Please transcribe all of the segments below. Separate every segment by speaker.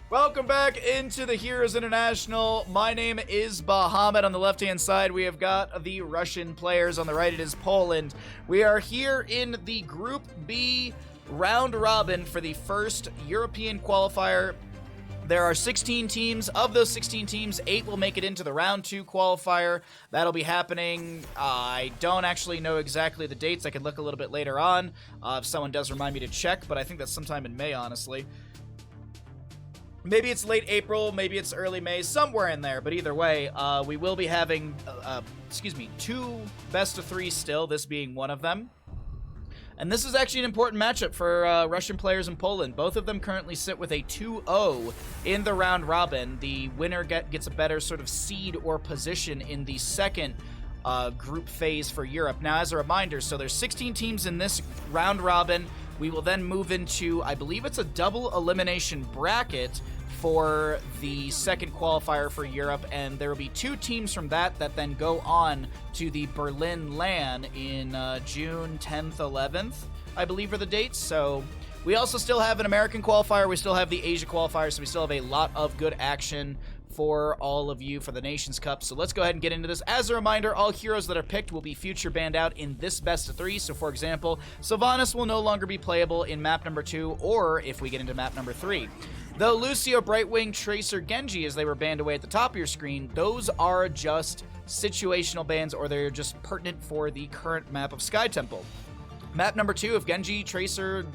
Speaker 1: Welcome back into the Heroes International. My name is Bahamut. On the left-hand side, we have got the Russian players. On the right, it is Poland. We are here in the Group B round robin for the first European qualifier. There are 16 teams. Of those 16 teams, 8 will make it into the round 2 qualifier. That'll be happening. I don't actually know exactly the dates. I can look a little bit later on if someone does remind me to check, but I think that's sometime in May, honestly. Maybe it's late April, maybe it's early May, somewhere in there. But either way, we will be having, 2 best of 3 still, this being one of them. And this is actually an important matchup for Russian players in Poland. Both of them currently sit with a 2-0 in the round robin. The winner gets a better sort of seed or position in the second group phase for Europe. Now, as a reminder, so there's 16 teams in this round robin. We will then move into, I believe it's a double elimination bracket for the second qualifier for Europe, and there will be 2 teams from that then go on to the Berlin LAN in June 10th, 11th, I believe are the dates. So we also still have an American qualifier, we still have the Asia qualifier, so we still have a lot of good action for all of you for the Nations Cup. So let's go ahead and get into this. As a reminder, all heroes that are picked will be future banned out in this best of 3. So for example, Sylvanas will no longer be playable in map number 2, or if we get into map number 3. Though Lucio, Brightwing, Tracer, Genji, as they were banned away at the top of your screen, those are just situational bans, or they're just pertinent for the current map of Sky Temple. Map number 2, if Genji, Tracer,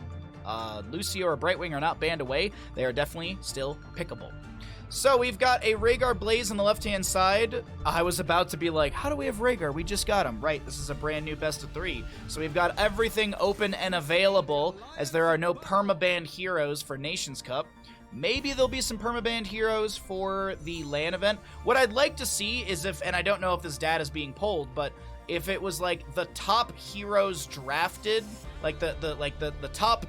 Speaker 1: Lucio, or Brightwing are not banned away, they are definitely still pickable. So we've got a Rhaegar Blaze on the left-hand side. I was about to be like, how do we have Rhaegar? We just got him. Right, this is a brand new best of 3. So we've got everything open and available, as there are no perma-banned heroes for Nations Cup. Maybe there'll be some perma-banned heroes for the LAN event. What I'd like to see is if, and I don't know if this data is being polled, but if it was like the top heroes drafted, like the top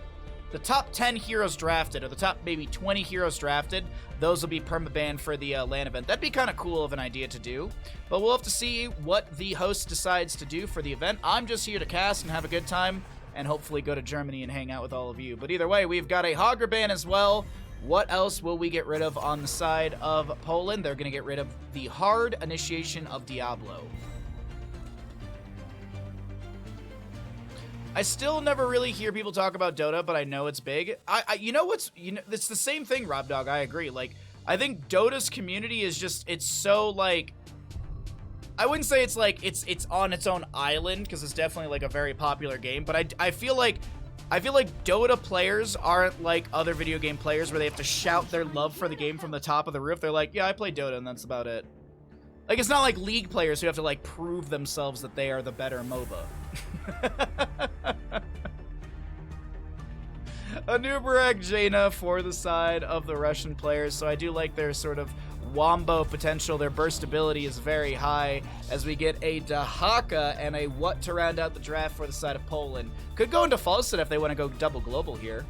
Speaker 1: 10 heroes drafted, or the top maybe 20 heroes drafted, those will be perma-banned for the LAN event. That'd be kind of cool of an idea to do, but we'll have to see what the host decides to do for the event. I'm just here to cast and have a good time, and hopefully go to Germany and hang out with all of you. But either way, we've got a Hogger ban as well. What else will we get rid of on the side of Poland? They're going to get rid of the hard initiation of Diablo. I still never really hear people talk about Dota, but I know it's big. It's the same thing, Rob Dog. I agree. Like, I think Dota's community is just, it's so like, I wouldn't say it's like it's on its own island, because it's definitely like a very popular game, but I feel like Dota players aren't like other video game players where they have to shout their love for the game from the top of the roof. They're like, yeah, I play Dota and that's about it. Like, it's not like League players who have to like prove themselves that they are the better MOBA. Anubarak Jaina for the side of the Russian players, so I do like their sort of wombo potential. Their burst ability is very high, as we get a Dahaka and a What to round out the draft for the side of Poland. Could go into Falset if they want to go double global here.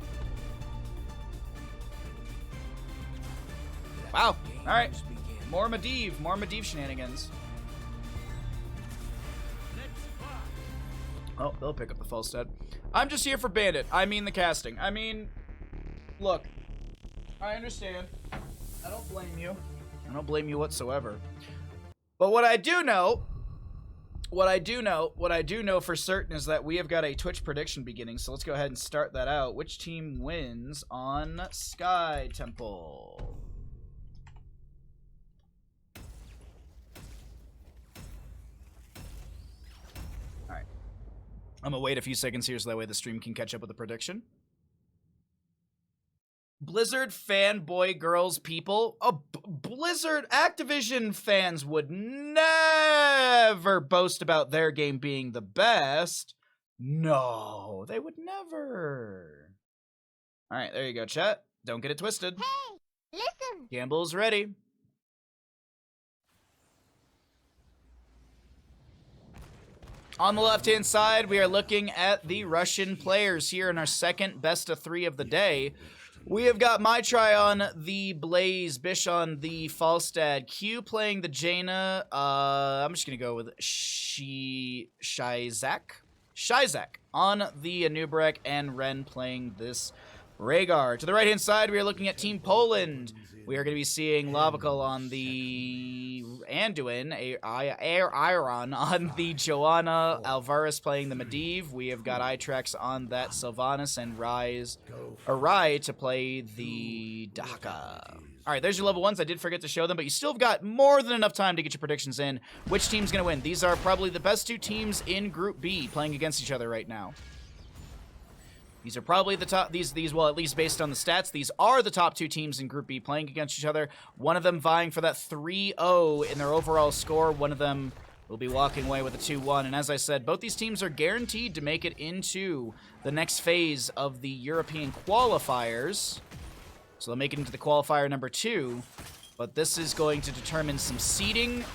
Speaker 1: Wow. Alright. More Medivh shenanigans. Oh, they'll pick up the Falstead. I'm just here for Bandit. I mean the casting. I mean, look, I understand. I don't blame you. I don't blame you whatsoever. But what I do know for certain is that we have got a Twitch prediction beginning. So let's go ahead and start that out. Which team wins on Sky Temple? I'm gonna wait a few seconds here so that way the stream can catch up with the prediction. Blizzard fanboy girls people. Oh, Blizzard Activision fans would never boast about their game being the best. No, they would never. All right, there you go, chat. Don't get it twisted.
Speaker 2: Hey, listen.
Speaker 1: Gamble's ready. On the left-hand side, we are looking at the Russian players here in our second best of 3 of the day. We have got my try on the Blaze, Bish on the Falstad, Q playing the Jaina. I'm just going to go with Shizak on the Anubarak, and Ren playing this Rhaegar. To the right-hand side, we are looking at Team Poland. We are going to be seeing Lovical on the Anduin, Iron on the Joanna, Alvarez playing the Medivh. We have got Itrax on that Sylvanas, and Rai to play the Daka. All right, there's your level 1s. I did forget to show them, but you still have got more than enough time to get your predictions in. Which team's going to win? These are probably the best 2 teams in Group B playing against each other right now. These are probably the top, well, at least based on the stats, these are the top 2 teams in Group B playing against each other. One of them vying for that 3-0 in their overall score. One of them will be walking away with a 2-1. And as I said, both these teams are guaranteed to make it into the next phase of the European qualifiers. So they'll make it into the qualifier number 2. But this is going to determine some seeding.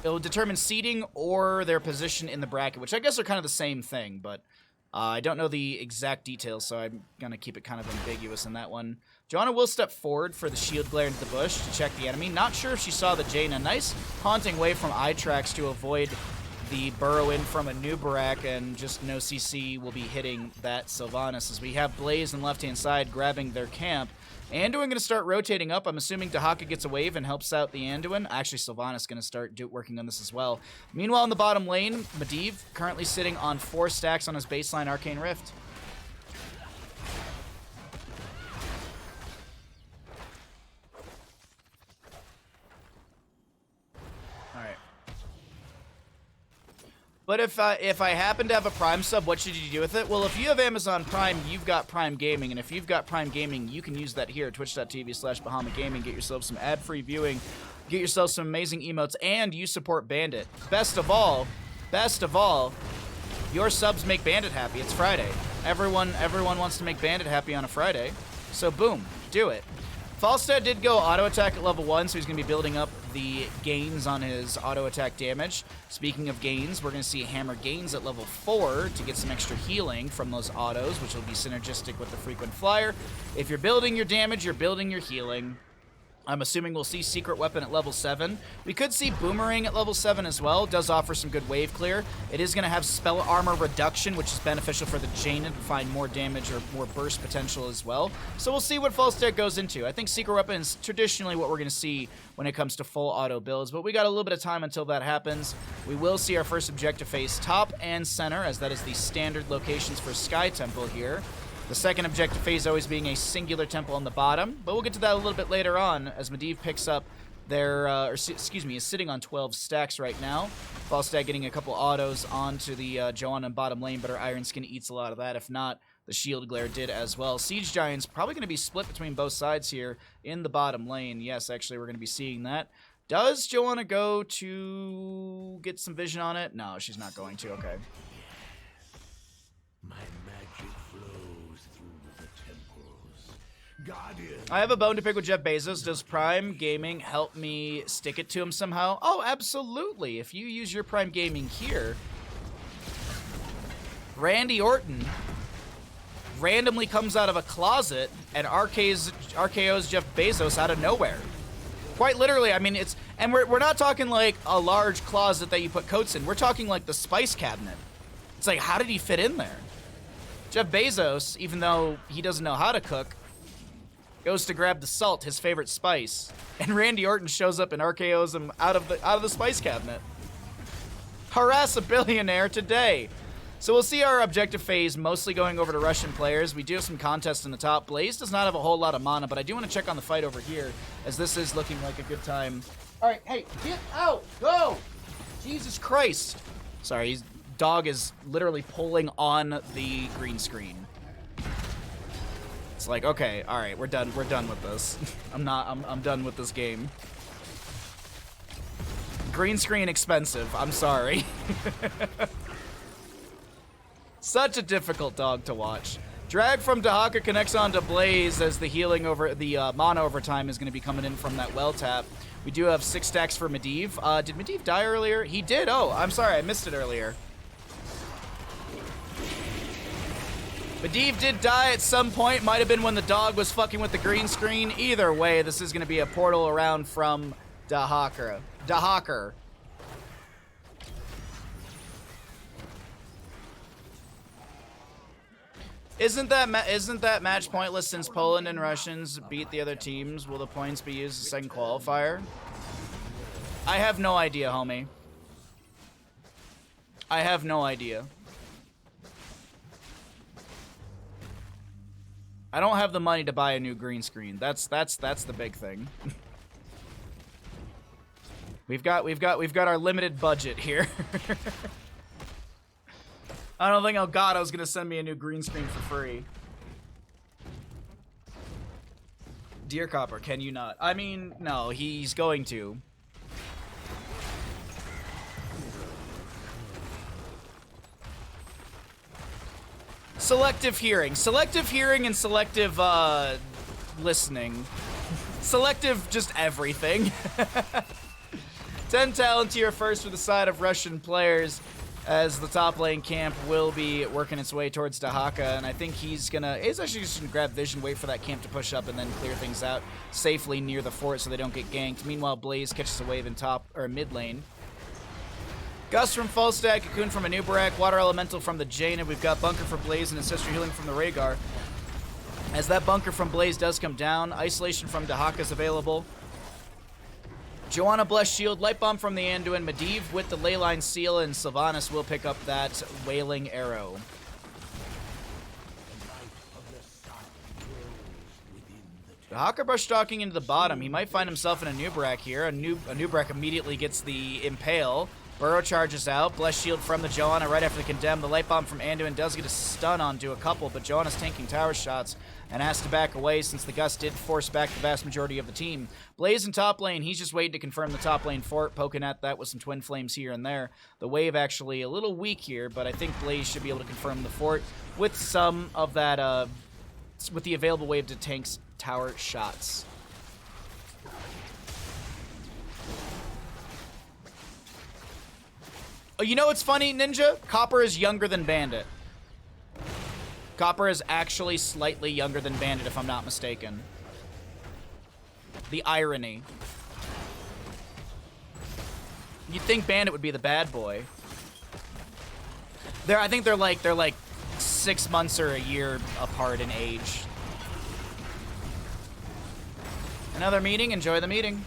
Speaker 1: It'll determine seeding or their position in the bracket, which I guess are kind of the same thing, but I don't know the exact details, so I'm going to keep it kind of ambiguous in that one. Joanna will step forward for the shield glare into the bush to check the enemy. Not sure if she saw the Jaina. Nice haunting wave from Itrax to avoid the burrow in from a new Barak, and just no CC will be hitting that Sylvanas as we have Blaze on the left-hand side grabbing their camp. Anduin going to start rotating up. I'm assuming Dahaka gets a wave and helps out the Anduin. Actually, Sylvanas going to start working on this as well. Meanwhile, in the bottom lane, Medivh currently sitting on 4 stacks on his baseline Arcane Rift. But if I happen to have a Prime sub, what should you do with it? Well, if you have Amazon Prime, you've got Prime Gaming. And if you've got Prime Gaming, you can use that here, twitch.tv/Bahamut Gaming. Get yourself some ad-free viewing. Get yourself some amazing emotes. And you support Bandit. Best of all, your subs make Bandit happy. It's Friday. Everyone wants to make Bandit happy on a Friday. So boom, do it. Falstad did go auto attack at level 1, so he's going to be building up the gains on his auto attack damage. Speaking of gains, we're going to see hammer gains at level 4 to get some extra healing from those autos, which will be synergistic with the frequent flyer. If you're building your damage, you're building your healing. I'm assuming we'll see Secret Weapon at level 7. We could see Boomerang at level 7 as well. It does offer some good wave clear. It is going to have Spell Armor Reduction, which is beneficial for the Jaina to find more damage or more burst potential as well. So we'll see what Falstad goes into. I think Secret Weapon is traditionally what we're going to see when it comes to full auto builds, but we got a little bit of time until that happens. We will see our first objective phase top and center, as that is the standard locations for Sky Temple here. The second objective phase always being a singular temple on the bottom, but we'll get to that a little bit later on as Medivh picks up their, is sitting on 12 stacks right now. Falstad getting a couple autos onto the Joanna bottom lane, but her Iron Skin eats a lot of that. If not, the Shield Glare did as well. Siege Giant's probably going to be split between both sides here in the bottom lane. Yes, actually, we're going to be seeing that. Does Joanna go to get some vision on it? No, she's not going to. Okay.
Speaker 2: My magic flows through the temples. Guardian.
Speaker 1: I have a bone to pick with Jeff Bezos. Does Prime Gaming help me stick it to him somehow? Oh, absolutely. If you use your Prime Gaming here, Randy Orton randomly comes out of a closet and RKO's Jeff Bezos out of nowhere. Quite literally, I mean, it's, and we're not talking like a large closet that you put coats in. We're talking like the spice cabinet. It's like, how did he fit in there? Jeff Bezos, even though he doesn't know how to cook, goes to grab the salt, his favorite spice, and Randy Orton shows up and RKO's him out of the spice cabinet. Harass a billionaire today. So we'll see our objective phase mostly going over to Russian players. We do have some contests in the top. Blaze does not have a whole lot of mana, but I do want to check on the fight over here, as this is looking like a good time. All right, hey, get out, go! Jesus Christ. Sorry, dog is literally pulling on the green screen. It's like, okay, all right, we're done with this. I'm done with this game. Green screen expensive, I'm sorry. Such a difficult dog to watch. Drag from Dahaka connects on to Blaze as the healing over the mana overtime is going to be coming in from that well tap. We do have 6 stacks for Medivh. Did Medivh die earlier? He did. Oh, I'm sorry, I missed it earlier. Medivh did die at some point. Might have been when the dog was fucking with the green screen. Either way, this is going to be a portal around from Dahaka. Isn't that match pointless since Poland and Russians beat the other teams? Will the points be used as a second qualifier? I have no idea, homie. I have no idea. I don't have the money to buy a new green screen. That's the big thing. We've got our limited budget here. I don't think Elgato's gonna send me a new green screen for free. Dear Copper, can you not? I mean, no, he's going to. Selective hearing. Selective hearing and selective, listening. Selective just everything. 10 talent tier first for the side of Russian players, as the top lane camp will be working its way towards Dahaka, and I think he's actually just gonna grab Vision, wait for that camp to push up, and then clear things out safely near the fort so they don't get ganked. Meanwhile, Blaze catches a wave in top, or mid lane. Gust from Falstad, Cocoon from Anubarak, Water Elemental from the Jaina. We've got Bunker for Blaze and Ancestral Healing from the Rhaegar. As that Bunker from Blaze does come down, Isolation from Dahaka is available. Joanna Blessed Shield, Light Bomb from the Anduin, Medivh with the Leyline Seal, and Sylvanas will pick up that Wailing Arrow. Dahaka brush stalking into the bottom. He might find himself in a Anubarak here. Anubarak immediately gets the Impale. Burrow charges out. Blessed Shield from the Joanna right after the Condemn. The Light Bomb from Anduin does get a stun onto a couple, but Joanna's tanking tower shots and has to back away since the Gust did force back the vast majority of the team. Blaze in top lane, he's just waiting to confirm the top lane fort, poking at that with some Twin Flames here and there. The wave actually a little weak here, but I think Blaze should be able to confirm the fort with some of that, with the available wave to tank's tower shots. Oh, you know what's funny, Ninja? Copper is younger than Bandit. Copper is actually slightly younger than Bandit, if I'm not mistaken. The irony. You'd think Bandit would be the bad boy. I think they're like 6 months or a year apart in age. Another meeting. Enjoy the meeting.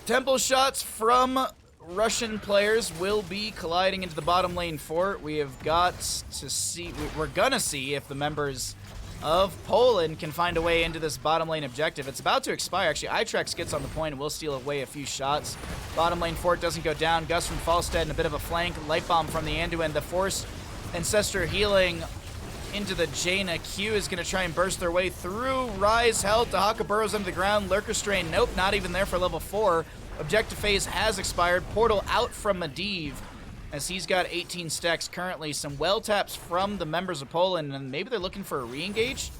Speaker 1: Temple shots from Russian players will be colliding into the bottom lane fort. We have got to see, we're gonna see if the members of Poland can find a way into this bottom lane objective. It's about to expire. Actually, Itrex gets on the point and will steal away a few shots. Bottom lane fort doesn't go down. Gust from Falstad and a bit of a flank. Light Bomb from the Anduin. The Force Ancestor Healing into the Jaina. Q is going to try and burst their way through. Rise Health. Dahaka burrows under the ground. Lurker Strain. Nope, not even there for level 4. Objective phase has expired. Portal out from Medivh, as he's got 18 stacks currently. Some well taps from the members of Poland, and maybe they're looking for a re-engage.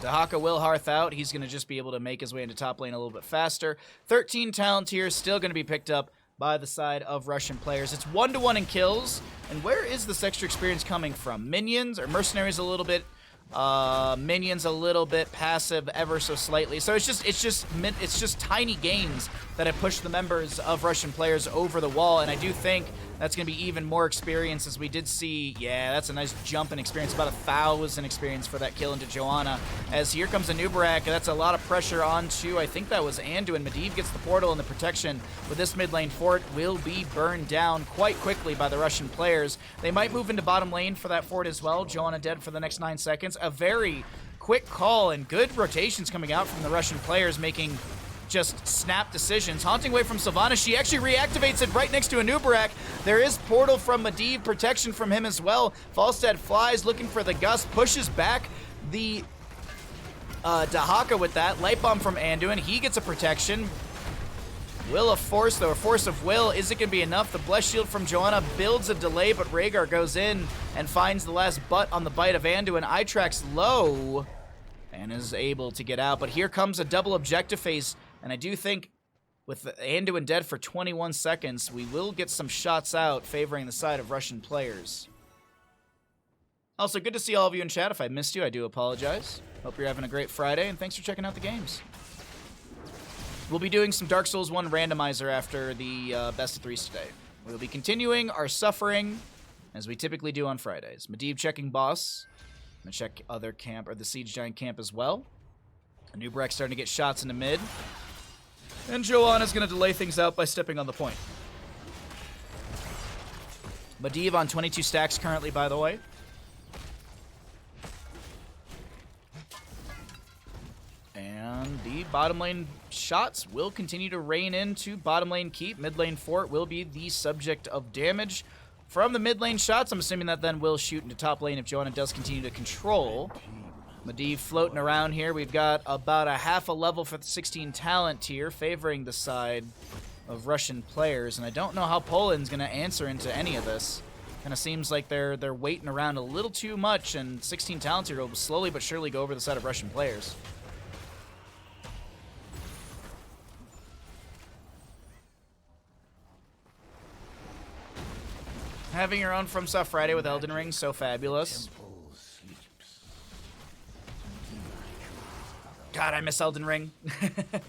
Speaker 1: Dahaka will hearth out. He's going to just be able to make his way into top lane a little bit faster. 13 talent here, still going to be picked up by the side of Russian players. It's 1-to-1 in kills. And where is this extra experience coming from? Minions or mercenaries a little bit? Minions a little bit passive ever so slightly. So it's just tiny gains that have pushed the members of Russian players over the wall, and I do think that's going to be even more experience, as we did see. Yeah, that's a nice jump in experience, about 1,000 experience for that kill into Joanna. As here comes Anubarak, that's a lot of pressure onto, I think that was Anduin. Medivh gets the portal, and the protection with this mid lane fort will be burned down quite quickly by the Russian players. They might move into bottom lane for that fort as well. Joanna dead for the next 9 seconds. A very quick call and good rotations coming out from the Russian players, making just snap decisions. Haunting Wave from Sylvanas. She actually reactivates it right next to Anubarak. There is portal from Medivh, protection from him as well. Falstad flies, looking for the Gust, pushes back the Dahaka with that. Light Bomb from Anduin. He gets a protection. Will of Force, though, or Force of Will. Is it going to be enough? The Blessed Shield from Joanna builds a delay, but Rhaegar goes in and finds the last butt on the bite of Anduin. Itrex low and is able to get out. But here comes a double objective phase. And I do think with Anduin dead for 21 seconds, we will get some shots out favoring the side of Russian players. Also, good to see all of you in chat. If I missed you, I do apologize. Hope you're having a great Friday, and thanks for checking out the games. We'll be doing some Dark Souls 1 randomizer after the best of threes today. We'll be continuing our suffering as we typically do on Fridays. Medivh checking boss. I'm gonna check other camp, or the Siege Giant camp as well. Nubrek's starting to get shots into mid. And Joanna's gonna delay things out by stepping on the point. Medivh on 22 stacks currently, by the way. And the bottom lane shots will continue to rain into bottom lane keep. Mid lane fort will be the subject of damage from the mid lane shots. I'm assuming that then will shoot into top lane if Joanna does continue to control. Medivh floating around here. We've got about a half a level for the 16 talent tier favoring the side of Russian players. And I don't know how Poland's going to answer into any of this. Kind of seems like they're waiting around a little too much, and 16 talent tier will slowly but surely go over the side of Russian players. Having your own FromSoft Friday with Elden Ring, so fabulous. God, I miss Elden Ring.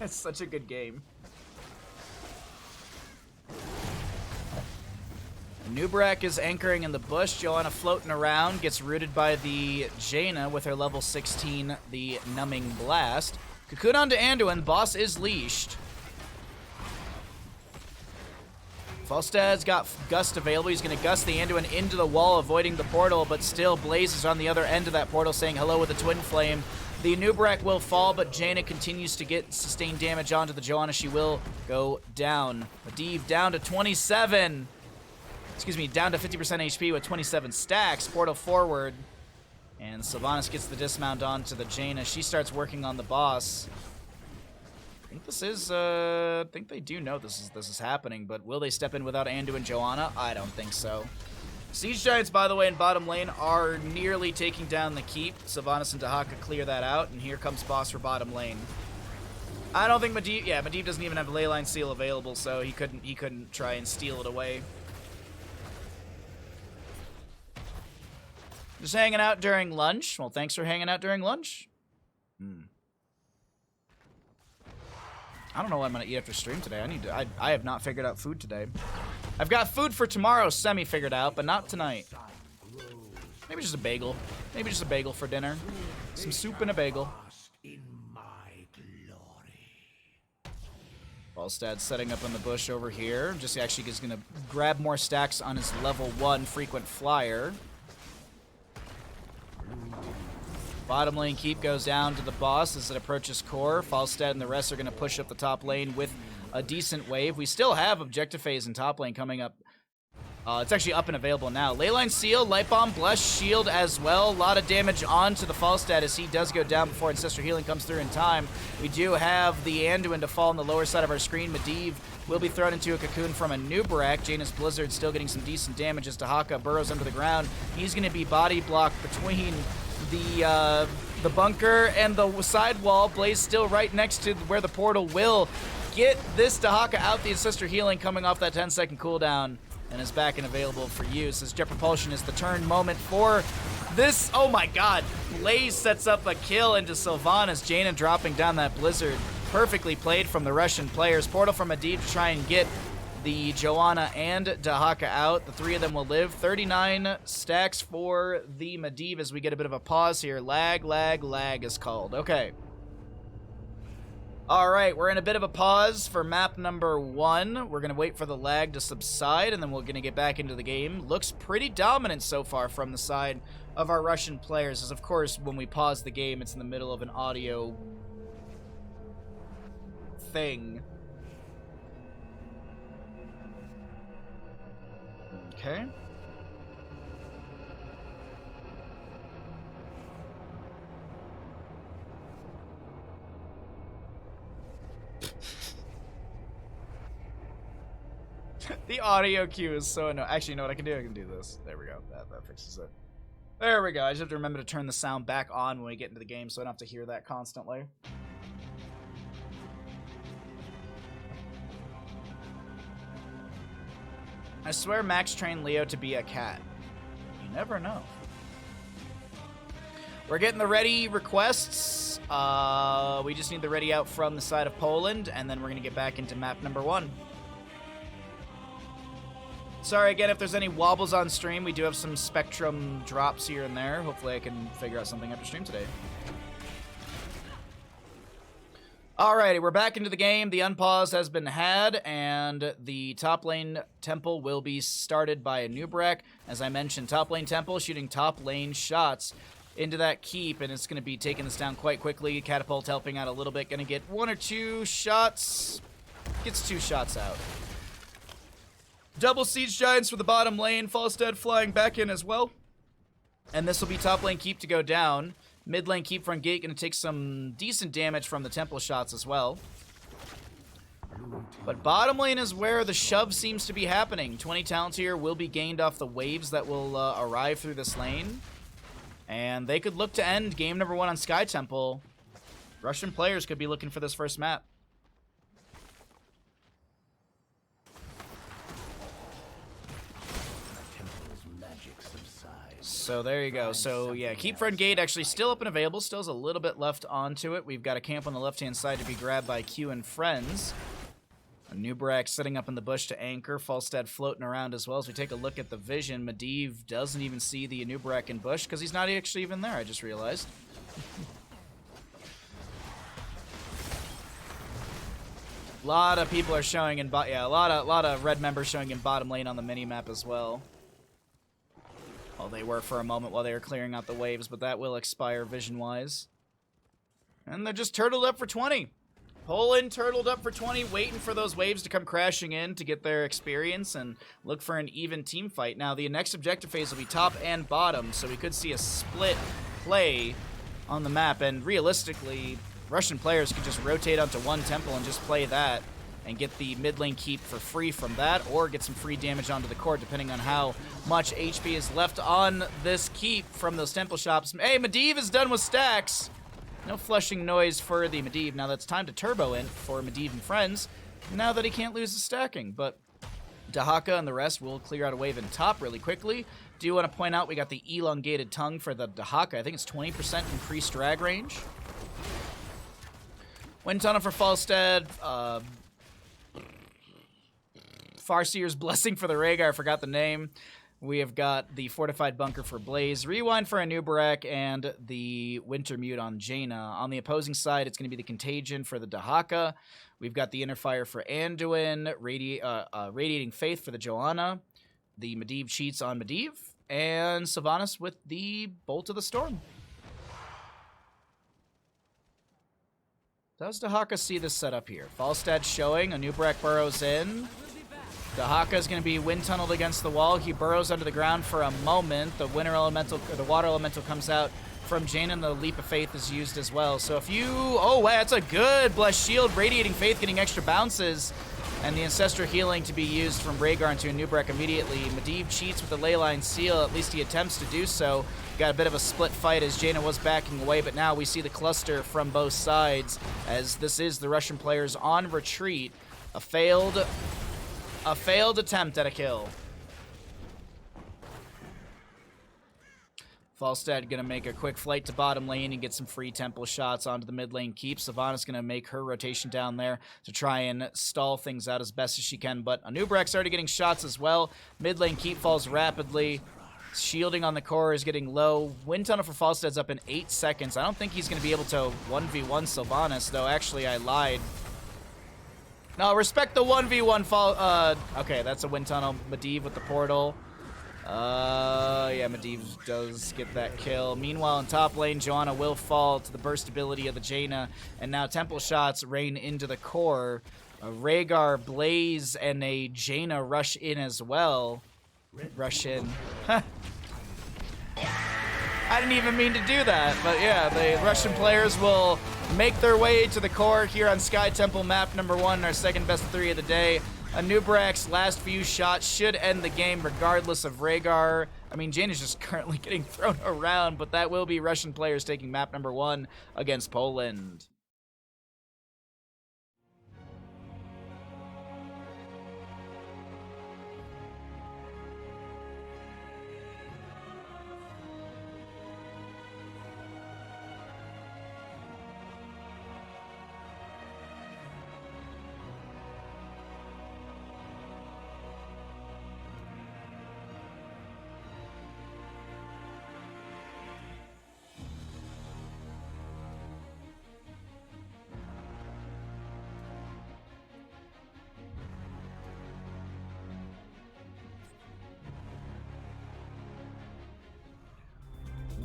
Speaker 1: It's such a good game. Nubrek is anchoring in the bush. Joanna floating around, gets rooted by the Jaina with her level 16, the Numbing Blast. Cocoon onto Anduin. Boss is leashed. Falstad's got Gust available. He's going to Gust the Anduin into the wall, avoiding the portal, but still Blaze is on the other end of that portal saying hello with a Twin Flame. The Nubrek will fall, but Jaina continues to get sustained damage onto the Joanna. She will go down. Medivh down to 27. Excuse me, down to 50% HP with 27 stacks. Portal forward. And Sylvanas gets the dismount onto the Jaina. She starts working on the boss. I think this is, I think they do know this is happening, but will they step in without Andu and Joanna? I don't think so. Siege Giants, by the way, in bottom lane are nearly taking down the keep. Sylvanas and Dahaka clear that out, and here comes boss for bottom lane. I don't think Medivh, yeah, Medivh doesn't even have a Leyline Seal available, so he couldn't try and steal it away. Just hanging out during lunch. Well, thanks for hanging out during lunch. I don't know what I'm gonna eat after stream today. I have not figured out food today. I've got food for tomorrow semi-figured out, but not tonight. Maybe just a bagel. Maybe just a bagel for dinner. Some soup and a bagel. Falstad setting up in the bush over here. Just actually is gonna grab more stacks on his level 1 frequent flyer. Bottom lane keep goes down to the boss as it approaches core. Falstad and the rest are going to push up the top lane with a decent wave. We still have objective phase in top lane coming up. It's actually up and available now. Leyline Seal, Light Bomb, Bless, Shield as well. A lot of damage onto the Falstad as he does go down before Ancestral Healing comes through in time. We do have the Anduin to fall on the lower side of our screen. Medivh will be thrown into a cocoon from a Nubarak. Janus Blizzard still getting some decent damage as Dahaka burrows under the ground. He's going to be body blocked between the bunker and the side wall. Blaze still right next to where the portal will get this Dahaka out. The Ancestor Healing coming off that 10-second cooldown and is back and available for use as Jet Propulsion is the turn moment for this. Oh my god. Blaze sets up a kill into Sylvanas. Jaina dropping down that Blizzard. Perfectly played from the Russian players. Portal from Medivh to try and get the Joanna and Dahaka out. The three of them will live. 39 stacks for the Medivh as we get a bit of a pause here. Lag is called. Okay. Alright, we're in a bit of a pause for map number 1. We're going to wait for the lag to subside, and then we're going to get back into the game. Looks pretty dominant so far from the side of our Russian players, as of course, when we pause the game, it's in the middle of an audio thing. Okay. The audio cue is so annoying. Actually, you know what I can do? I can do this. There we go. That fixes it. There we go. I just have to remember to turn the sound back on when we get into the game so I don't have to hear that constantly. I swear Max trained Leo to be a cat. You never know. We're getting the ready requests. We just need the ready out from the side of Poland, and then we're going to get back into map number 1. Sorry again if there's any wobbles on stream. We do have some Spectrum drops here and there. Hopefully I can figure out something after stream today. Alrighty, we're back into the game. The unpause has been had, and the top lane temple will be started by a Nubrek. As I mentioned, top lane temple shooting top lane shots into that keep, and it's going to be taking this down quite quickly. Catapult helping out a little bit. Going to get 1 or 2 shots. Gets 2 shots out. Double Siege Giants for the bottom lane. Falstead flying back in as well. And this will be top lane keep to go down. Mid lane keep front gate going to take some decent damage from the temple shots as well. But bottom lane is where the shove seems to be happening. 20 talents here will be gained off the waves that will arrive through this lane. And they could look to end game number 1 on Sky Temple. Russian players could be looking for this first map. So there you go. So yeah, keep front gate actually still up and available. Still has a little bit left onto it. We've got a camp on the left-hand side to be grabbed by Q and friends. A Nubarak sitting up in the bush to anchor. Falstad floating around as well. As we take a look at the vision, Medivh doesn't even see the Nubarak in bush because he's not actually even there, I just realized. A lot of people are showing in a lot of red members showing in bottom lane on the mini-map as well. Well, they were for a moment while they were clearing out the waves, but that will expire vision-wise. And they're just turtled up for 20. Poland turtled up for 20, waiting for those waves to come crashing in to get their experience and look for an even team fight. Now, the next objective phase will be top and bottom, so we could see a split play on the map. And realistically, Russian players could just rotate onto one temple and just play that and get the mid lane keep for free from that, or get some free damage onto the core, depending on how much HP is left on this keep from those temple shops. Hey, Medivh is done with stacks. No flushing noise for the Medivh. Now that's time to turbo in for Medivh and friends, now that he can't lose the stacking. But Dahaka and the rest will clear out a wave in top really quickly. Do want to point out we got the elongated tongue for the Dahaka. I think it's 20% increased drag range. Wind Tunnel for Falstead. Farseer's Blessing for the Rhaegar, I forgot the name. We have got the Fortified Bunker for Blaze, Rewind for Anubarak, and the Winter Mute on Jaina. On the opposing side, it's going to be the Contagion for the Dahaka. We've got the Inner Fire for Anduin, Radiating Faith for the Joanna, the Medivh cheats on Medivh, and Sylvanas with the Bolt of the Storm. Does Dahaka see this setup here? Falstad showing, Anubarak burrows in. Dahaka is going to be wind tunneled against the wall. He burrows under the ground for a moment. The winter elemental, or the water elemental, comes out from Jaina, and the Leap of Faith is used as well. So if you, oh wow, that's a good Blessed Shield. Radiating Faith getting extra bounces, and the Ancestral Healing to be used from Rhaegar into Anubarak immediately. Medivh cheats with the Leyline Seal. At least he attempts to do so. Got a bit of a split fight as Jaina was backing away, but now we see the cluster from both sides as this is the Russian players on retreat. A failed attempt at a kill. Falstad gonna make a quick flight to bottom lane and get some free temple shots onto the mid lane keep. Sylvanas gonna make her rotation down there to try and stall things out as best as she can, but Anubarak's already getting shots as well. Mid lane keep falls rapidly. Shielding on the core is getting low. Wind Tunnel for Falstad's up in 8 seconds. I don't think he's gonna be able to 1v1 Sylvanas, though actually I lied. No, respect the 1v1 fall. Okay, that's a Wind Tunnel. Medivh with the portal. Yeah, Medivh does get that kill. Meanwhile, in top lane, Joanna will fall to the burst ability of the Jaina, and now temple shots rain into the core. A Rhaegar, Blaze, and a Jaina rush in as well. Rush in. I didn't even mean to do that, but yeah, the Russian players will make their way to the core here on Sky Temple map number 1, our second best of 3 of the day. Anubarak's last few shots should end the game regardless of Rhaegar. I mean, Jaina's just currently getting thrown around, but that will be Russian players taking map number 1 against Poland.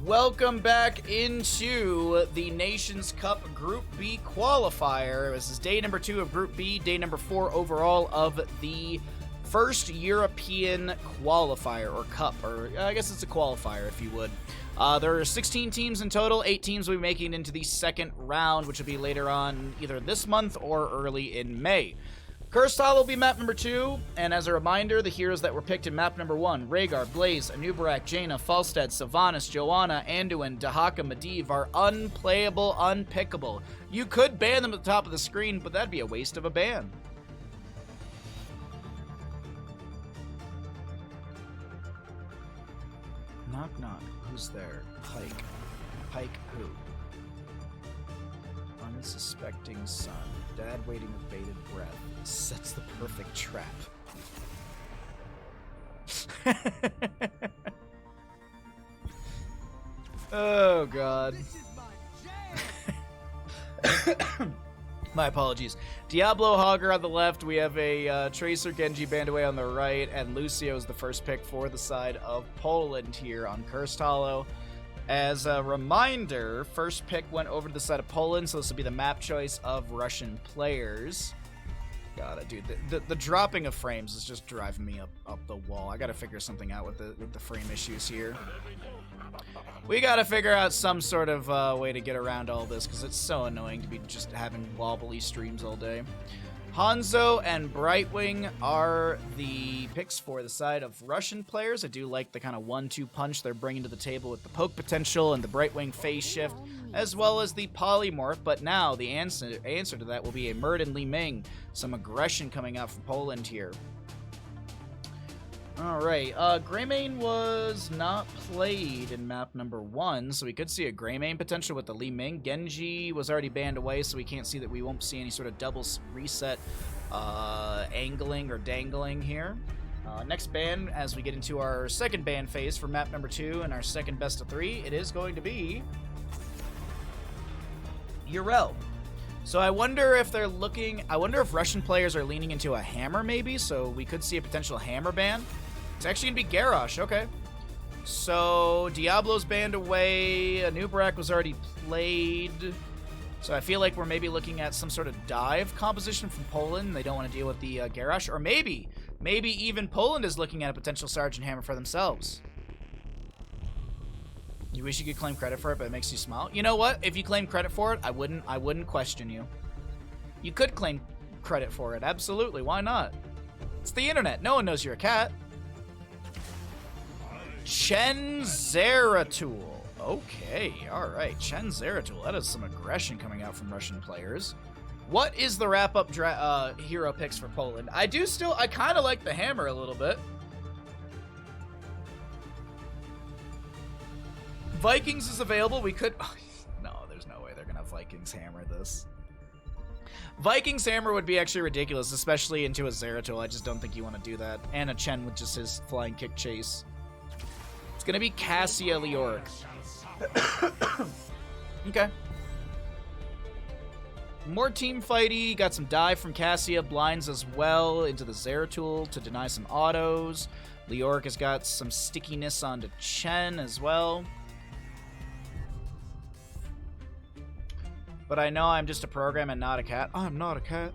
Speaker 1: Welcome back into the Nations Cup Group B qualifier. This is day number 2 of Group B, day number 4 overall of the first European qualifier, or cup, or I guess it's a qualifier if you would. There are 16 teams in total. 8 teams will be making it into the second round, which will be later on either this month or early in May. Cursed Hollow will be map number 2, and as a reminder, the heroes that were picked in map number 1, Rhaegar, Blaze, Anubarak, Jaina, Falstad, Sylvanas, Joanna, Anduin, Dahaka, Medivh, are unplayable, unpickable. You could ban them at the top of the screen, but that'd be a waste of a ban. Knock, knock. Who's there? Pike. Pike who? Unsuspecting son. Dad waiting with bated breath. Sets the perfect trap. Oh, God. My apologies. Diablo Hogger on the left. We have a Tracer Genji Bandaway on the right, and Lucio is the first pick for the side of Poland here on Cursed Hollow. As a reminder, first pick went over to the side of Poland, so this will be the map choice of Russian players. God, dude, the dropping of frames is just driving me up the wall. I gotta figure something out with the frame issues here. We gotta figure out some sort of way to get around all this, because it's so annoying to be just having wobbly streams all day. Hanzo and Brightwing are the picks for the side of Russian players. I do like the kind of 1-2 punch they're bringing to the table with the poke potential and the Brightwing phase shift, as well as the polymorph. But now the answer to that will be a Murden Li Ming. Some aggression coming out from Poland here. Alright, Greymane was not played in map number 1, so we could see a Greymane potential with the Li Ming. Genji was already banned away, so we can't see that we won't see any sort of double reset angling or dangling here. Next ban, as we get into our second ban phase for map number 2 and our second best of 3, it is going to be Urel. So I wonder if they're looking, I wonder if Russian players are leaning into a hammer maybe, so we could see a potential hammer ban. It's actually going to be Garrosh, okay. So Diablo's banned away, Anubarak was already played. So I feel like we're maybe looking at some sort of dive composition from Poland. They don't want to deal with the Garrosh, or maybe even Poland is looking at a potential Sergeant Hammer for themselves. You wish you could claim credit for it, but it makes you smile. You know what? If you claim credit for it, I wouldn't question you. You could claim credit for it, absolutely. Why not? It's the internet. No one knows you're a cat. Chen Zeratul. Okay, alright. Chen Zeratul. That is some aggression coming out from Russian players. What is the wrap-up hero picks for Poland? I kind of like the hammer a little bit. Vikings is available. We could... Oh, no, there's no way they're going to Vikings hammer this. Vikings hammer would be actually ridiculous, especially into a Zeratul. I just don't think you want to do that. And a Chen with just his flying kick chase. It's going to be Cassia Leoric. Okay. More team fighty. Got some dive from Cassia. Blinds as well into the Zeratul to deny some autos. Leoric has got some stickiness onto Chen as well. But I know I'm just a program and not a cat. I'm not a cat.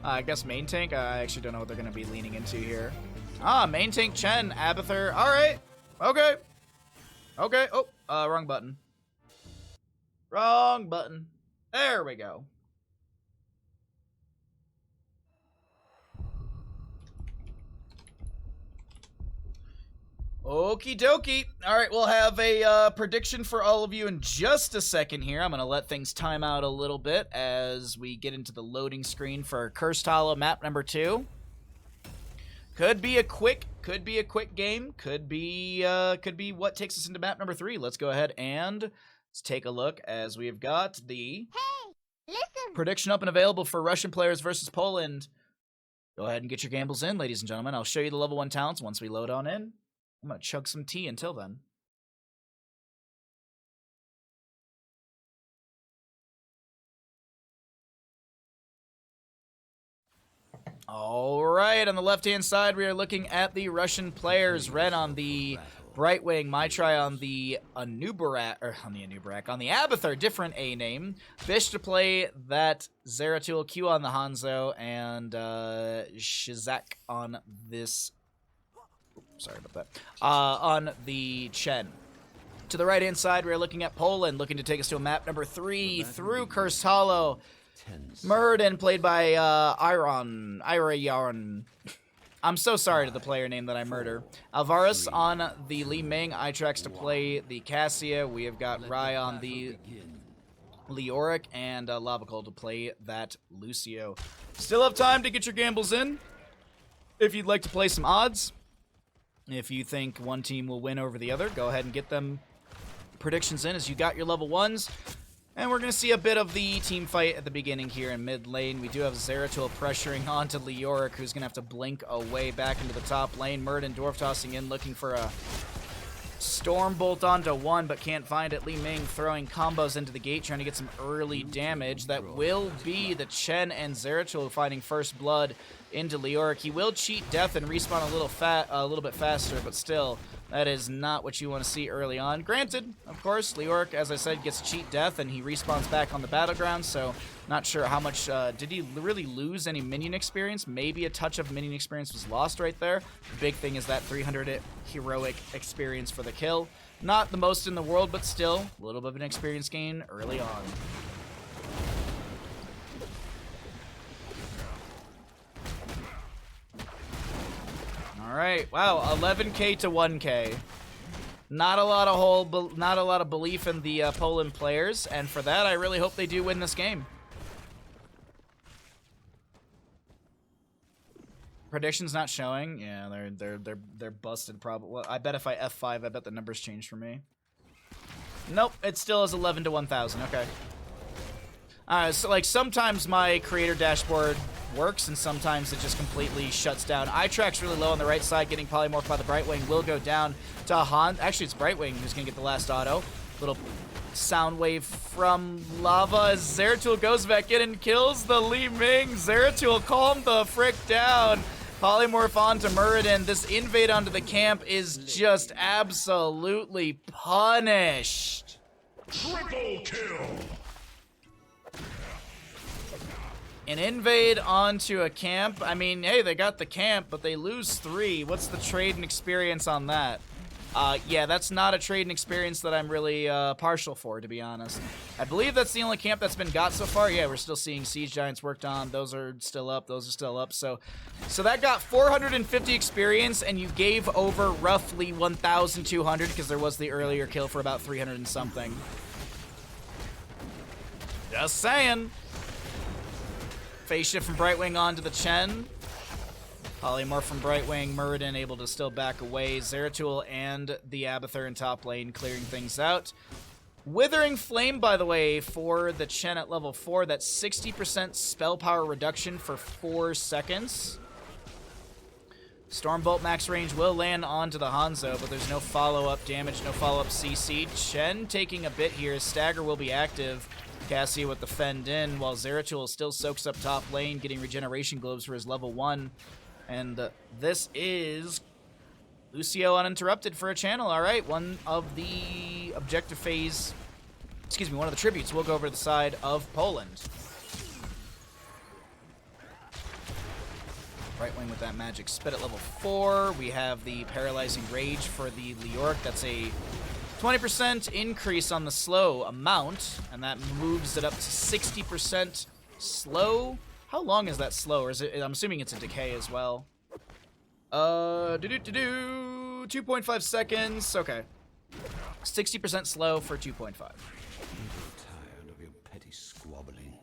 Speaker 1: I guess main tank? I actually don't know what they're going to be leaning into here. Main tank Chen, Abathur. Alright. Okay. Okay. Oh, wrong button. Wrong button. There we go. Okie dokie. All right, we'll have a prediction for all of you in just a second here. I'm going to let things time out a little bit as we get into the loading screen for Cursed Hollow map number 2. Could be a quick game. Could be what takes us into map number 3. Let's go ahead and let's take a look as we've got the prediction up and available for Russian players versus Poland. Go ahead and get your gambles in, ladies and gentlemen. I'll show you the level 1 talents once we load on in. I'm going to chug some tea until then. All right, on the left-hand side, we are looking at the Russian players. Red on the Brightwing, Maitri on the Anubarak, on the Abathur, different A name. Bish to play that Zeratul, Q on the Hanzo, and Shizak on this. Sorry about that. On the Chen. To the right-hand side, we are looking at Poland, looking to take us to a map number 3 through Cursed Hollow. Murden, played by Ira. I'm so sorry to the player name that I murder. Alvarez on the Li Ming, Itrax to play the Cassia. We have got Rai on the Leoric, and Lavacol to play that Lucio. Still have time to get your gambles in. If you'd like to play some odds, if you think one team will win over the other, go ahead and get them predictions in as you got your level 1s. And we're going to see a bit of the team fight at the beginning here in mid lane. We do have Zeratul pressuring onto Leoric, who's going to have to blink away back into the top lane. Murden Dwarf tossing in, looking for a Storm Bolt onto one, but can't find it. Li Ming throwing combos into the gate, trying to get some early damage. That will be the Chen and Zeratul finding first blood into Leoric. He will cheat death and respawn a little bit faster, but still, that is not what you want to see early on. Granted, of course, Leoric, as I said, gets cheat death and he respawns back on the battleground, so not sure how much, did he really lose any minion experience? Maybe a touch of minion experience was lost right there. The big thing is that 300 heroic experience for the kill. Not the most in the world, but still, a little bit of an experience gain early on. All right, wow, 11K to 1K. Not a lot of belief in the Poland players, and for that, I really hope they do win this game. Predictions not showing. Yeah, they're busted. Probably. Well, I bet if I F5, I bet the numbers change for me. Nope, it still is 11 to 1,000. Okay. So like sometimes my creator dashboard works, and sometimes it just completely shuts down. Itrack's really low on the right side, getting polymorphed by the Brightwing. Will go down to Han. Actually, it's Brightwing who's gonna get the last auto. Little sound wave from Lava as Zeratul goes back in and kills the Li Ming. Zeratul, calm the frick down. Polymorph onto Muradin. This invade onto the camp is just absolutely punished.
Speaker 2: Triple kill!
Speaker 1: An invade onto a camp. I mean, hey, they got the camp, but they lose 3. What's the trade and experience on that? Yeah, that's not a trade and experience that I'm really partial for, to be honest. I believe that's the only camp that's been got so far. Yeah, we're still seeing Siege Giants worked on. Those are still up. Those are still up. So that got 450 experience, and you gave over roughly 1,200 because there was the earlier kill for about 300 and something. Just saying. Phase shift from Brightwing onto the Chen. Polymorph from Brightwing. Muradin able to still back away. Zeratul and the Abathur in top lane clearing things out. Withering Flame, by the way, for the Chen at level 4. That's 60% spell power reduction for 4 seconds. Stormbolt max range will land onto the Hanzo, but there's no follow-up damage, no follow-up CC. Chen taking a bit here. Stagger will be active. Cassie with the fend in, while Zeratul still soaks up top lane, getting regeneration globes for his level 1. And this is Lucio uninterrupted for a channel. All right, one of the objective phase, one of the tributes will go over to the side of Poland. Brightwing with that magic spit at level 4. We have the paralyzing rage for the Leoric. That's a 20% increase on the slow amount, and that moves it up to 60% slow. How long is that slow? Or is it? I'm assuming it's a decay as well. 2.5 seconds. Okay. 60% slow for 2.5.
Speaker 2: Tired of your petty squabbling.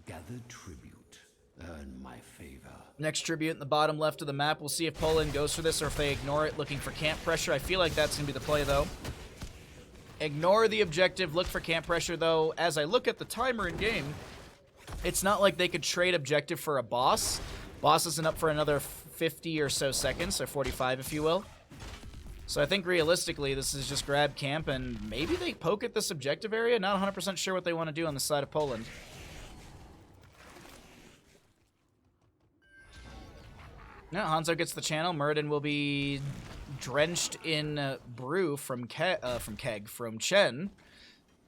Speaker 2: Gather tribute. Earn my favor.
Speaker 1: Next tribute in the bottom left of the map. We'll see if Poland goes for this or if they ignore it, looking for camp pressure. I feel like that's going to be the play, though. Ignore the objective, look for camp pressure, though. As I look at the timer in game, it's not like they could trade objective for a boss. Boss isn't up for another 50 or so seconds, or 45 if you will. So I think realistically, this is just grab camp, and maybe they poke at this objective area. Not 100% sure what they want to do on the side of Poland. No, Hanzo gets the channel. Muradin will be drenched in brew from Chen.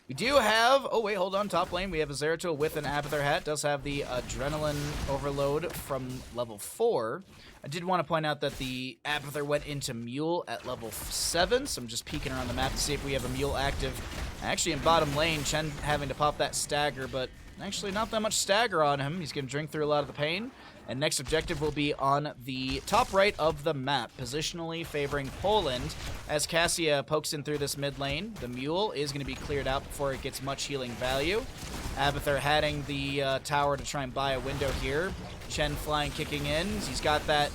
Speaker 1: We do have... Oh, wait, hold on. Top lane, we have a Zeratul with an Abathur hat. Does have the Adrenaline Overload from level 4. I did want to point out that the Abathur went into Mule at level 7, so I'm just peeking around the map to see if we have a Mule active. Actually, in bottom lane, Chen having to pop that stagger, but actually not that much stagger on him. He's going to drink through a lot of the pain. And next objective will be on the top right of the map, positionally favoring Poland. As Cassia pokes in through this mid lane, the Mule is going to be cleared out before it gets much healing value. Abathur hatting the tower to try and buy a window here. Chen flying, kicking in. He's got that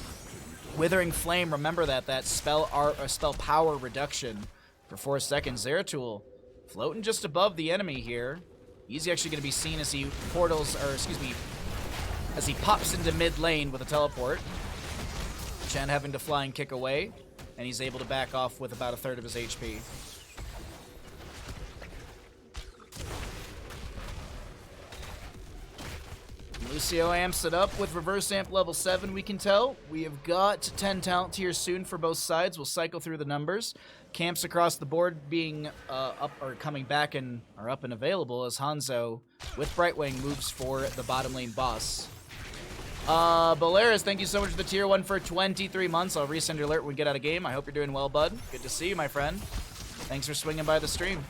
Speaker 1: Withering Flame. Remember that spell power reduction for 4 seconds. Zeratul floating just above the enemy here. He's actually going to be seen as he as he pops into mid lane with a teleport. Chen having to fly and kick away, and he's able to back off with about a third of his HP. Lucio amps it up with reverse amp level 7, we can tell. We have got 10 talent tiers soon for both sides. We'll cycle through the numbers. Camps across the board being up or coming back and are up and available as Hanzo with Brightwing moves for the bottom lane boss. Bolaris, thank you so much for the tier 1 for 23 months. I'll resend your alert when we get out of game. I hope you're doing well, bud. Good to see you, my friend. Thanks for swinging by the stream.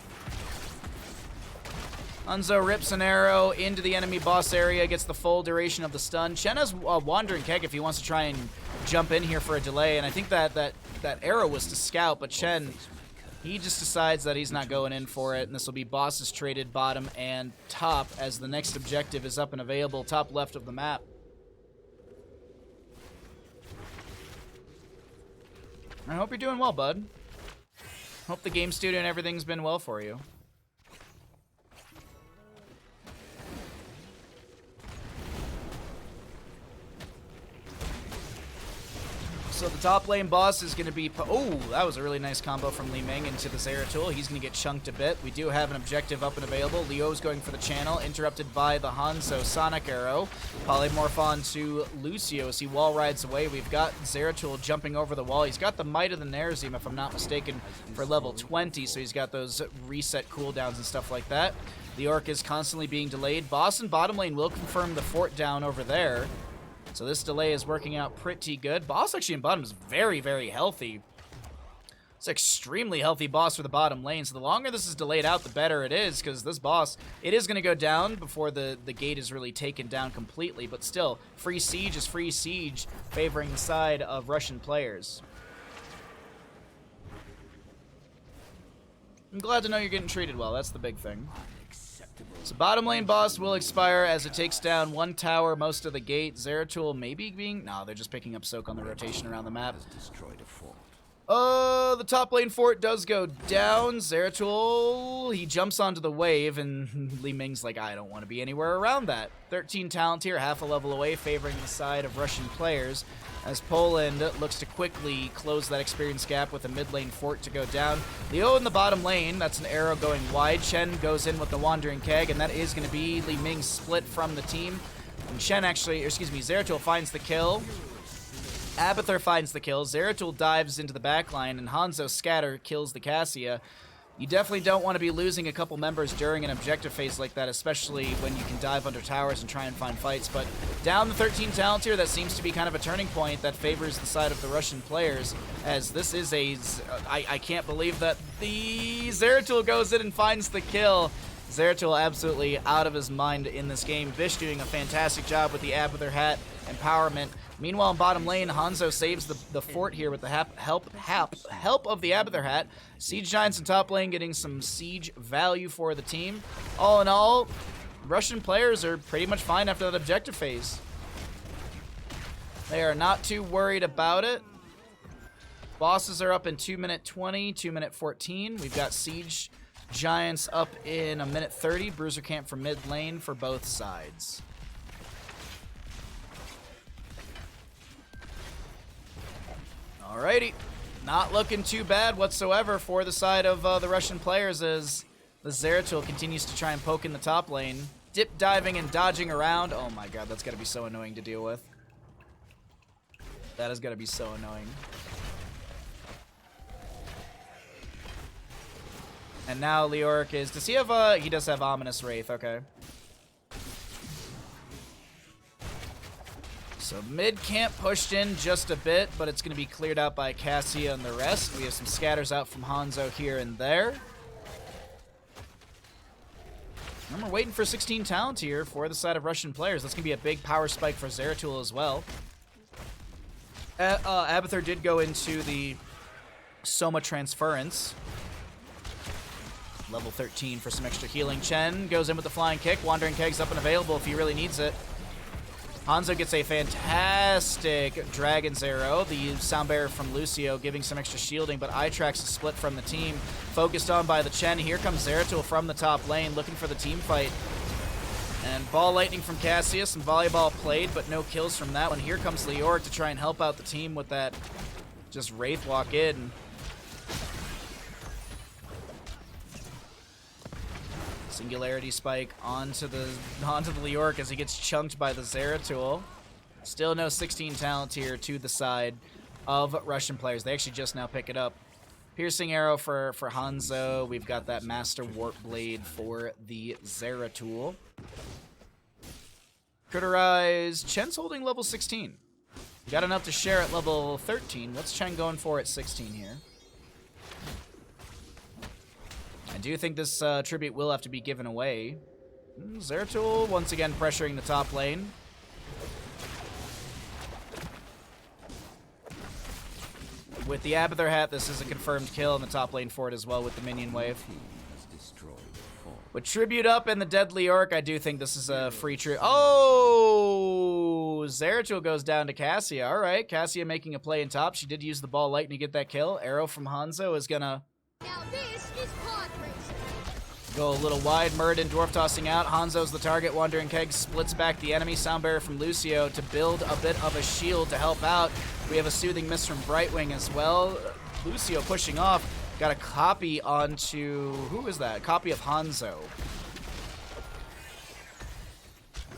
Speaker 1: Hanzo rips an arrow into the enemy boss area, gets the full duration of the stun. Chen has a Wandering Keg if he wants to try and jump in here for a delay, and I think that arrow was to scout, but Chen, he just decides that he's not going in for it, and this will be bosses traded bottom and top as the next objective is up and available, top left of the map. I hope you're doing well, bud. Hope the game studio and everything's been well for you. So the top lane boss is going to be... Oh, that was a really nice combo from Li Ming into the Zeratul. He's going to get chunked a bit. We do have an objective up and available. Leo's going for the channel, interrupted by the Hanzo Sonic Arrow. Polymorph on to Lucio as he wall rides away. We've got Zeratul jumping over the wall. He's got the Might of the Nerazim, if I'm not mistaken, for level 20, so he's got those reset cooldowns and stuff like that. The Orc is constantly being delayed. Boss and bottom lane will confirm the fort down over there. So this delay is working out pretty good. Boss actually in bottom is very, very healthy. It's extremely healthy boss for the bottom lane. So the longer this is delayed out, the better it is, because this boss, it is going to go down before the gate is really taken down completely. But still, free siege is free siege, favoring the side of Russian players. I'm glad to know you're getting treated well. That's the big thing. So bottom lane boss will expire as it takes down one tower, most of the gate. Zeratul maybe being... No, they're just picking up soak on the rotation around the map. The top lane fort does go down. Zeratul, he jumps onto the wave, and Li Ming's like, I don't want to be anywhere around that. 13 talent here, half a level away, favoring the side of Russian players, as Poland looks to quickly close that experience gap with a mid lane fort to go down. Leo in the bottom lane, that's an arrow going wide. Chen goes in with the Wandering Keg, and that is going to be Li Ming split from the team. And Zeratul finds the kill. Abathur finds the kill. Zeratul dives into the backline, and Hanzo Scatter kills the Cassia. You definitely don't want to be losing a couple members during an objective phase like that, especially when you can dive under towers and try and find fights. But down the 13 talent tier, that seems to be kind of a turning point that favors the side of the Russian players, as this is a... I can't believe that the Zeratul goes in and finds the kill. Zeratul absolutely out of his mind in this game. Vish doing a fantastic job with the Abathur hat empowerment. Meanwhile, in bottom lane, Hanzo saves the fort here with the help of the Abathur hat. Siege Giants in top lane getting some siege value for the team. All in all, Russian players are pretty much fine after that objective phase. They are not too worried about it. Bosses are up in 2-minute 20, 2-minute 14. We've got Siege Giants up in 1-minute 30. Bruiser camp for mid lane for both sides. Alrighty, not looking too bad whatsoever for the side of the Russian players as the Zeratul continues to try and poke in the top lane. Dip diving and dodging around. Oh my god, that's gotta be so annoying to deal with. That is gonna be so annoying. And now Leoric is... Does he have he does have Ominous Wraith, okay. So mid camp pushed in just a bit, but it's going to be cleared out by Cassia and the rest. We have some scatters out from Hanzo here and there. And we're waiting for 16 talent here for the side of Russian players. That's going to be a big power spike for Zeratul as well. Abathur did go into the Soma Transference. Level 13 for some extra healing. Chen goes in with the flying kick. Wandering Keg's up and available if he really needs it. Hanzo gets a fantastic Dragon's Arrow, the sound barrier from Lucio, giving some extra shielding, but Itrax is split from the team, focused on by the Chen. Here comes Zeratul from the top lane, looking for the team fight. And ball lightning from Cassius, and volleyball played, but no kills from that one. Here comes Leoric to try and help out the team with that just Wraith walk in. Singularity spike onto the Leoric as he gets chunked by the Zeratul. Still no 16 talent here to the side of Russian players. They actually just now pick it up. Piercing arrow for Hanzo. We've got that Master Warp Blade for the Zeratul. Critterize. Chen's holding level 16. Got enough to share at level 13. What's Chen going for at 16 here? I do think this tribute will have to be given away. Zeratul once again pressuring the top lane. With the Abathur hat, this is a confirmed kill in the top lane for it as well with the minion wave. With tribute up and the deadly orc, I do think this is a free tribute. Oh! Zeratul goes down to Cassia. All right, Cassia making a play in top. She did use the ball lightning to get that kill. Arrow from Hanzo is gonna...
Speaker 3: Now this is pod racing.
Speaker 1: Go a little wide. Muradin dwarf tossing out. Hanzo's the target. Wandering Keg splits back the enemy. Sound barrier from Lucio to build a bit of a shield to help out. We have a soothing mist from Brightwing as well. Lucio pushing off. Got a copy onto... Who is that? Copy of Hanzo.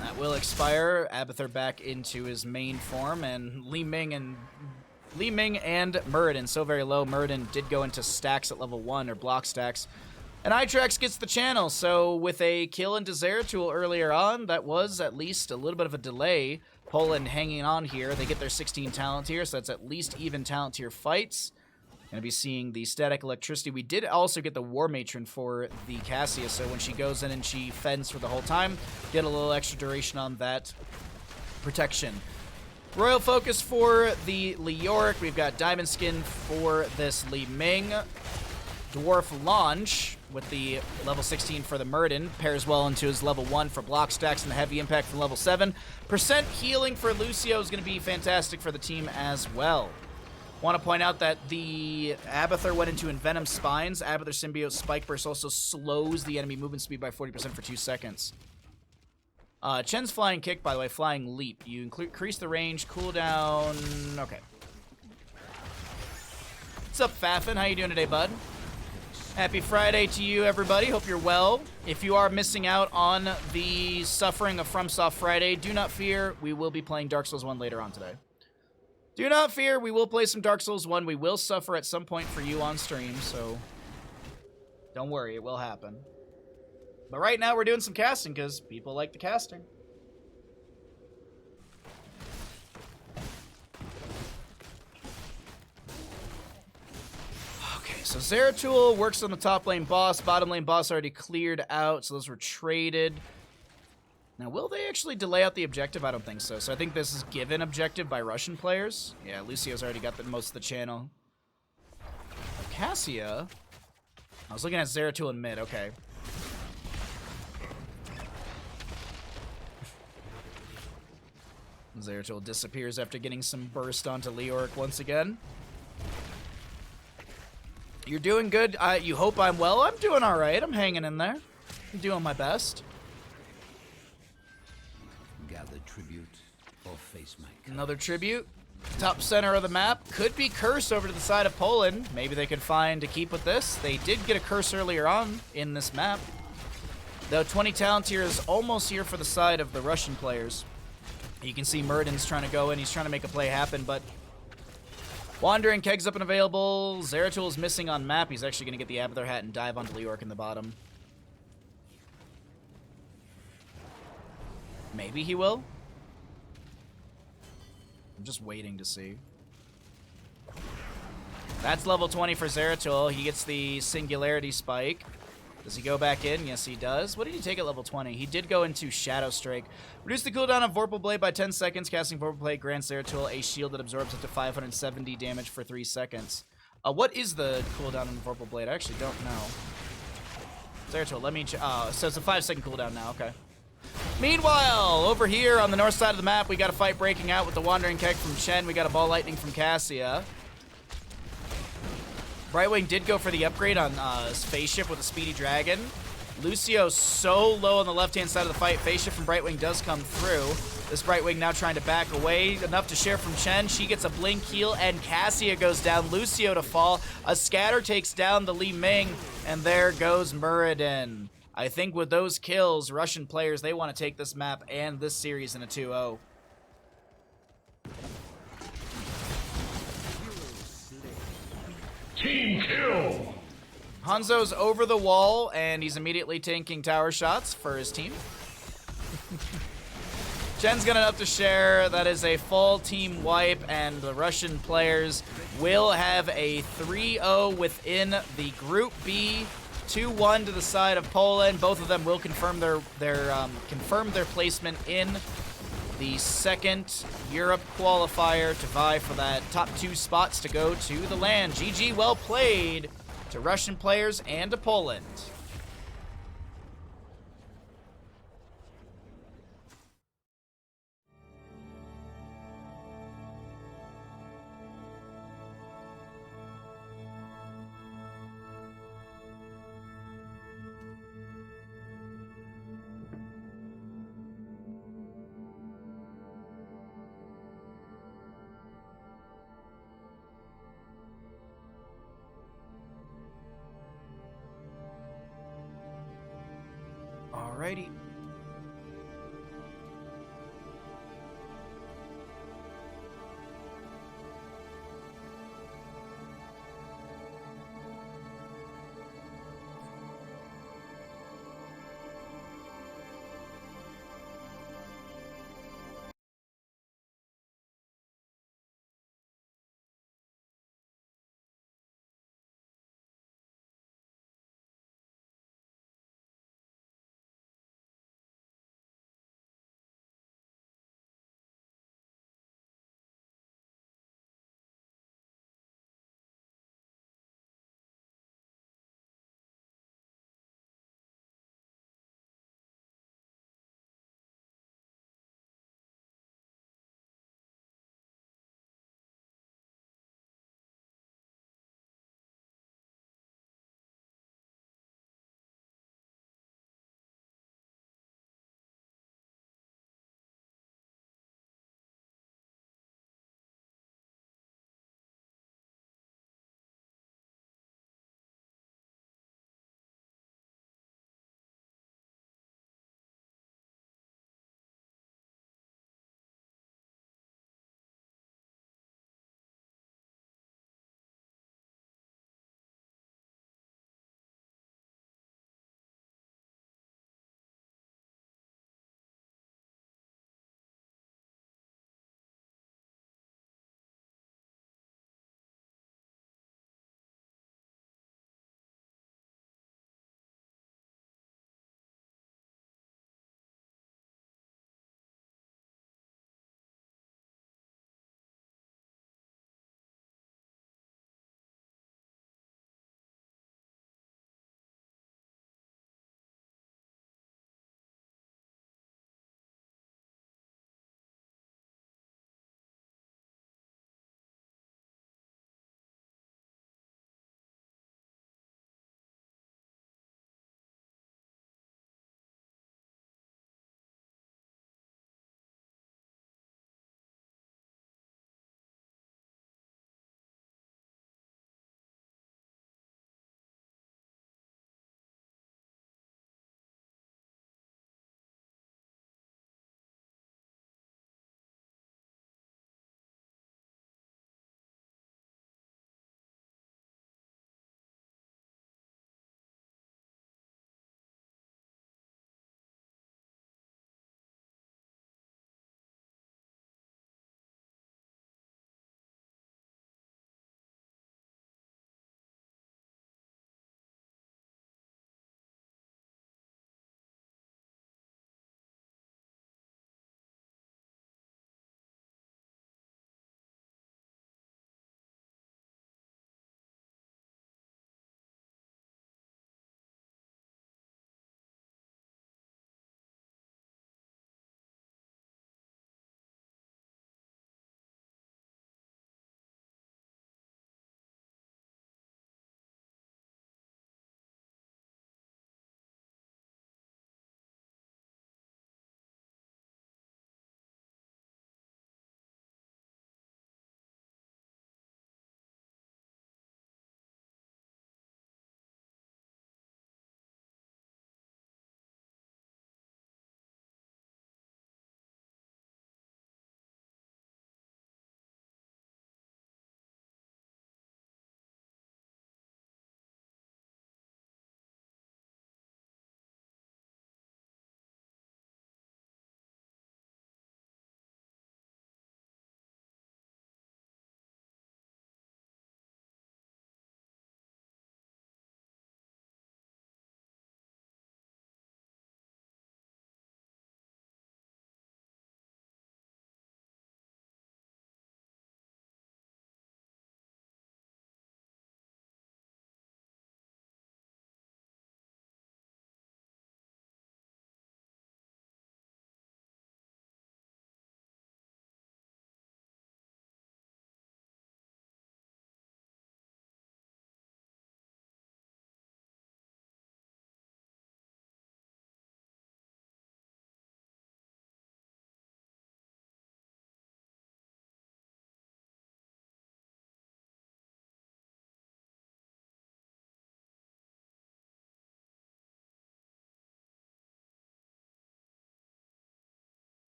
Speaker 1: That will expire. Abathur back into his main form. And Li Ming and Muradin so very low. Muradin did go into stacks at level 1, or block stacks. And Itrax gets the channel, so with a kill into Zeratul earlier on, that was at least a little bit of a delay. Poland hanging on here. They get their 16 talent tier, so that's at least even talent tier fights. Gonna be seeing the static electricity. We did also get the War Matron for the Cassia, so when she goes in and she fends for the whole time, get a little extra duration on that protection. Royal Focus for the Leoric. We've got Diamond Skin for this Li Ming. Dwarf Launch with the level 16 for the Muradin. Pairs well into his level 1 for block stacks and the heavy impact from level 7. Percent healing for Lucio is going to be fantastic for the team as well. Want to point out that the Abathur went into Envenom Spines. Abathur Symbiote Spike Burst also slows the enemy movement speed by 40% for 2 seconds. Chen's Flying Kick, by the way, Flying Leap. You increase the range, cooldown... Okay. What's up, Faffin? How you doing today, bud? Happy Friday to you, everybody. Hope you're well. If you are missing out on the suffering of FromSoft Friday, do not fear. We will be playing Dark Souls 1 later on today. Do not fear. We will play some Dark Souls 1. We will suffer at some point for you on stream, so don't worry. It will happen. But right now, we're doing some casting because people like the casting. Okay, so Zeratul works on the top lane boss. Bottom lane boss already cleared out, so those were traded. Now, will they actually delay out the objective? I don't think so. So I think this is given objective by Russian players. Yeah, Lucio's already got most of the channel. Cassia. I was looking at Zeratul in mid. Okay. Zeratul disappears after getting some burst onto Leoric once again. You're doing good. You hope I'm well. I'm doing all right. I'm hanging in there. I'm doing my best.
Speaker 2: Gather tribute or face my curse.
Speaker 1: Another tribute. Top center of the map. Could be cursed over to the side of Poland. Maybe they could find a keep with this. They did get a curse earlier on in this map. Though 20 talent tier is almost here for the side of the Russian players. You can see Muradin's trying to go in. He's trying to make a play happen, but Wandering Keg's up and available. Zeratul is missing on map. He's actually going to get the Abathur hat and dive onto Leorc in the bottom. Maybe he will. I'm just waiting to see. That's level 20 for Zeratul. He gets the Singularity Spike. Does he go back in? Yes, he does. What did he take at level 20? He did go into Shadow Strike. Reduce the cooldown of Vorpal Blade by 10 seconds. Casting Vorpal Blade grants Zeratul a shield that absorbs up to 570 damage for 3 seconds. What is the cooldown on Vorpal Blade? I actually don't know. Zeratul, let me... so it's a 5-second cooldown now. Okay. Meanwhile, over here on the north side of the map, we got a fight breaking out with the Wandering Keg from Shen. We got a Ball Lightning from Cassia. Brightwing did go for the upgrade on his Phase Shift with a Speedy Dragon. Lucio's so low on the left-hand side of the fight. Phase Shift from Brightwing does come through. This Brightwing now trying to back away. Enough to share from Chen. She gets a Blink heal, and Cassia goes down. Lucio to fall. A Scatter takes down the Li Ming, and there goes Muradin. I think with those kills, Russian players, they want to take this map and this series in a 2-0.
Speaker 4: Team kill!
Speaker 1: Hanzo's over the wall, and he's immediately tanking tower shots for his team. Chen's gonna up to share. That is a full team wipe, and the Russian players will have a 3-0 within the Group B. 2-1 to the side of Poland. Both of them will confirm their placement in the second Europe qualifier to vie for that top 2 spots to go to the LAN. GG, well played to Russian players and to Poland.